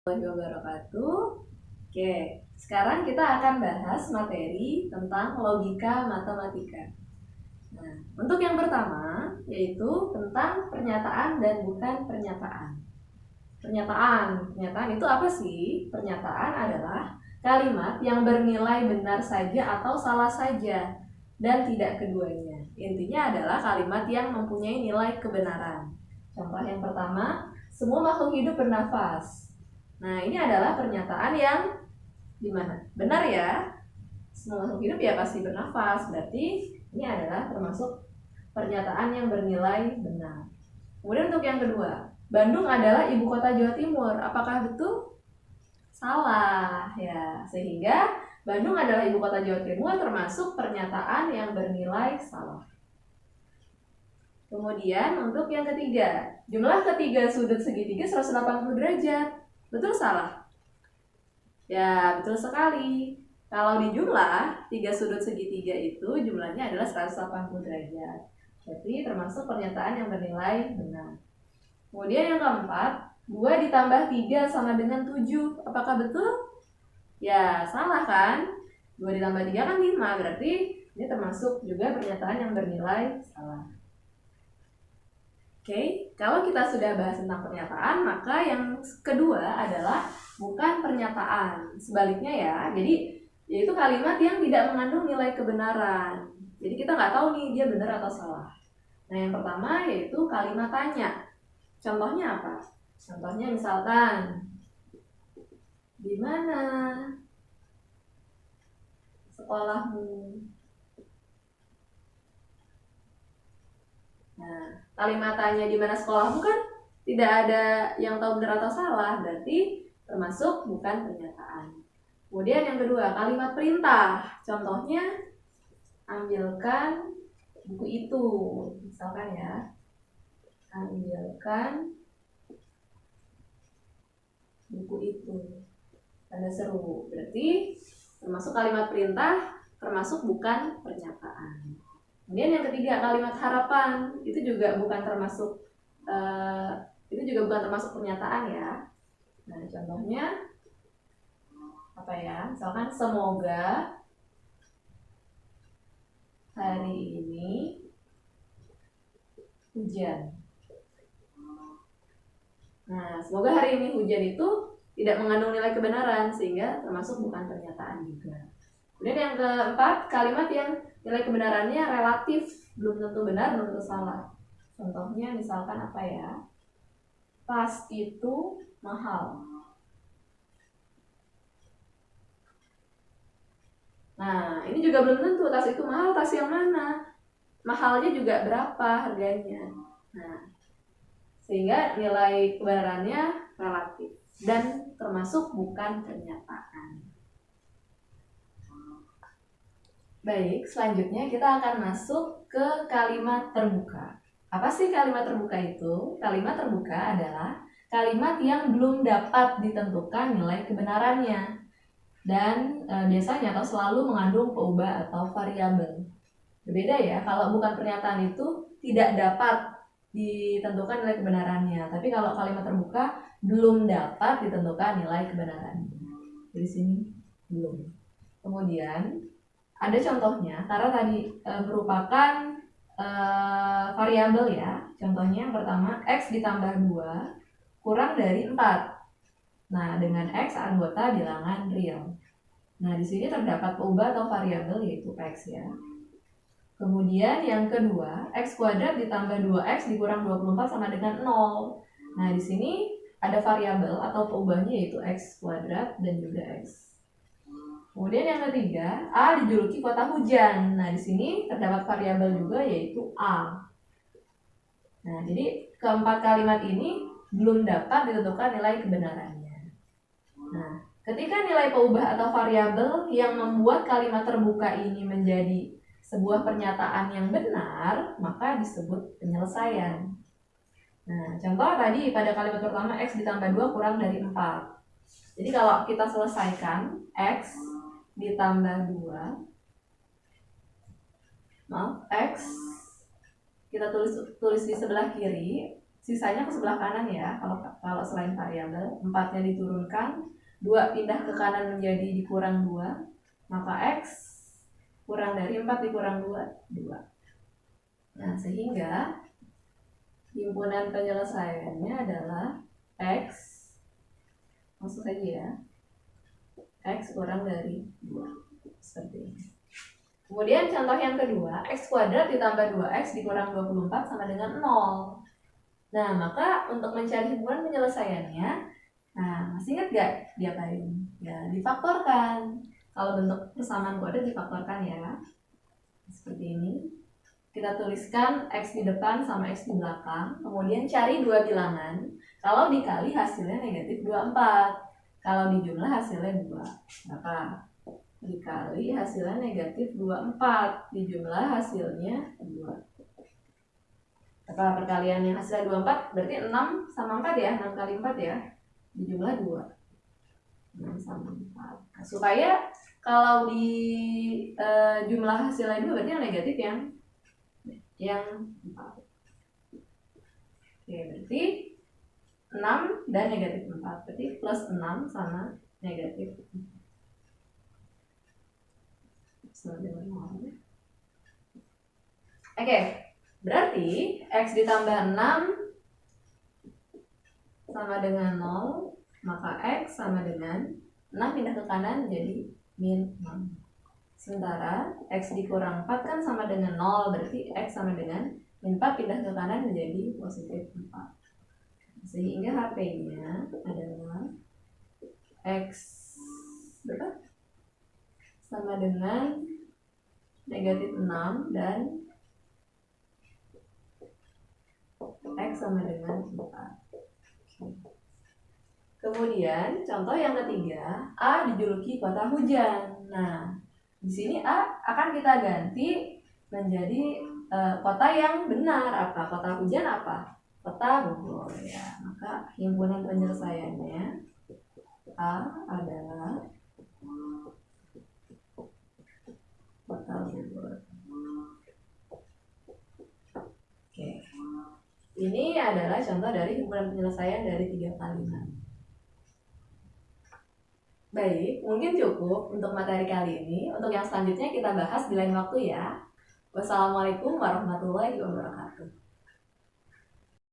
Warahmatullahi wabarakatuh. Oke, sekarang kita akan bahas materi tentang logika matematika. Nah, untuk yang pertama yaitu tentang pernyataan dan bukan pernyataan. Pernyataan itu apa sih? Pernyataan adalah kalimat yang bernilai benar saja atau salah saja dan tidak keduanya. Intinya adalah kalimat yang mempunyai nilai kebenaran. Contoh yang pertama, semua makhluk hidup bernafas. Nah, ini adalah pernyataan yang gimana? Benar ya? Semua makhluk hidup ya pasti bernafas. Berarti ini adalah termasuk pernyataan yang bernilai benar. Kemudian untuk yang kedua, Bandung adalah ibu kota Jawa Timur. Apakah betul? Salah ya. Sehingga Bandung adalah ibu kota Jawa Timur termasuk pernyataan yang bernilai salah. Kemudian untuk yang ketiga, jumlah ketiga sudut segitiga 180 derajat. Betul salah? Ya, betul sekali. Kalau dijumlah, 3 sudut segitiga itu jumlahnya adalah 180 derajat. Jadi termasuk pernyataan yang bernilai benar. Kemudian yang keempat, 2 ditambah 3 sama dengan 7. Apakah betul? Ya, salah kan? 2 ditambah 3 kan 5, berarti ini termasuk juga pernyataan yang bernilai salah. Oke, kalau kita sudah bahas tentang pernyataan, maka yang kedua adalah bukan pernyataan. Sebaliknya ya, jadi yaitu kalimat yang tidak mengandung nilai kebenaran. Jadi kita nggak tahu nih dia benar atau salah. Nah, yang pertama yaitu kalimat tanya. Contohnya apa? Contohnya misalkan, di mana sekolahmu? Nah, kalimat tanya di mana sekolahmu kan tidak ada yang tahu benar atau salah, berarti termasuk bukan pernyataan. Kemudian yang kedua, kalimat perintah. Contohnya, ambilkan buku itu. Misalkan ya, ambilkan buku itu. Tanda seru. Berarti termasuk kalimat perintah, termasuk bukan pernyataan. Kemudian yang ketiga, kalimat harapan. Itu juga bukan termasuk pernyataan ya. Nah, contohnya apa ya? Misalkan semoga hari ini hujan. Nah, semoga hari ini hujan itu tidak mengandung nilai kebenaran sehingga termasuk bukan pernyataan juga. Kemudian yang keempat, kalimat yang nilai kebenarannya relatif, belum tentu benar, belum tentu salah. Contohnya misalkan apa ya? Tas itu mahal. Nah, ini juga belum tentu tas itu mahal, tas yang mana? Mahalnya juga berapa harganya? Nah, sehingga nilai kebenarannya relatif dan termasuk bukan pernyataan. Baik, selanjutnya kita akan masuk ke kalimat terbuka. Apa sih kalimat terbuka itu? Kalimat terbuka adalah kalimat yang belum dapat ditentukan nilai kebenarannya dan biasanya atau selalu mengandung peubah atau variabel. Berbeda ya, kalau bukan pernyataan itu tidak dapat ditentukan nilai kebenarannya, tapi kalau kalimat terbuka belum dapat ditentukan nilai kebenarannya. Di sini belum. Kemudian ada contohnya, karena tadi merupakan variabel ya. Contohnya yang pertama, X ditambah 2 kurang dari 4. Nah, dengan X anggota bilangan real. Nah, di sini terdapat peubah atau variabel yaitu X ya. Kemudian yang kedua, X kuadrat ditambah 2X dikurang 24 sama dengan 0. Nah, di sini ada variabel atau peubahnya yaitu X kuadrat dan juga X. Kemudian yang ketiga, A dijuluki kota hujan. Nah, di sini terdapat variabel juga yaitu A. Nah, jadi keempat kalimat ini belum dapat ditentukan nilai kebenarannya. Nah, ketika nilai peubah atau variabel yang membuat kalimat terbuka ini menjadi sebuah pernyataan yang benar, maka disebut penyelesaian. Nah, contoh tadi pada kalimat pertama X ditambah 2 kurang dari 4. Jadi kalau kita selesaikan X ditambah 2, X kita tulis di sebelah kiri sisanya ke sebelah kanan ya. Kalau selain variabel, 4-nya diturunkan, 2 pindah ke kanan menjadi dikurang 2, maka X kurang dari 4 dikurang 2, 2. Nah, sehingga himpunan penyelesaiannya adalah X, langsung saja ya, X kurang dari 2, seperti ini. Kemudian contoh yang kedua, X kuadrat ditambah 2X dikurang 24 sama dengan 0. Nah, maka untuk mencari himpunan penyelesaiannya, nah, masih ingat gak diapain? Ya, difaktorkan. Kalau bentuk persamaan kuadrat difaktorkan ya. Seperti ini. Kita tuliskan X di depan sama X di belakang. Kemudian cari dua bilangan. Kalau dikali hasilnya negatif 24. Kalau dijumlah hasilnya 2. Maka dikali hasilnya negatif 24. Dijumlah hasilnya 2. Apa perkalian yang hasilnya 24 berarti 6 sama 4 ya. 6 kali 4 ya. Dijumlah 2. 6 sama 4. Nah, supaya kalau di jumlah hasilnya 2 berarti yang negatif yang 4. Oke, berarti 6 dan negatif 4. Berarti plus 6 sama negatif 4. Oke, berarti X ditambah 6 sama dengan 0, maka X sama dengan 6 pindah ke kanan jadi min 6. Sementara X dikurang 4 kan sama dengan 0, berarti X sama dengan min 4 pindah ke kanan menjadi positif 4. Sehingga HP-nya adalah X berapa? Sama dengan negatif 6 dan X sama dengan 4. Kemudian contoh yang ketiga, A dijuluki kota hujan. Nah, di sini A akan kita ganti menjadi kota yang benar. Apa? Kota hujan apa? Kota Bogor ya. Maka himpunan penyelesaiannya A adalah kota Bogor. Oke. Ini adalah contoh dari himpunan penyelesaian dari 3 kalimat. Baik, mungkin cukup untuk materi kali ini. Untuk yang selanjutnya kita bahas di lain waktu ya. Wassalamualaikum warahmatullahi wabarakatuh.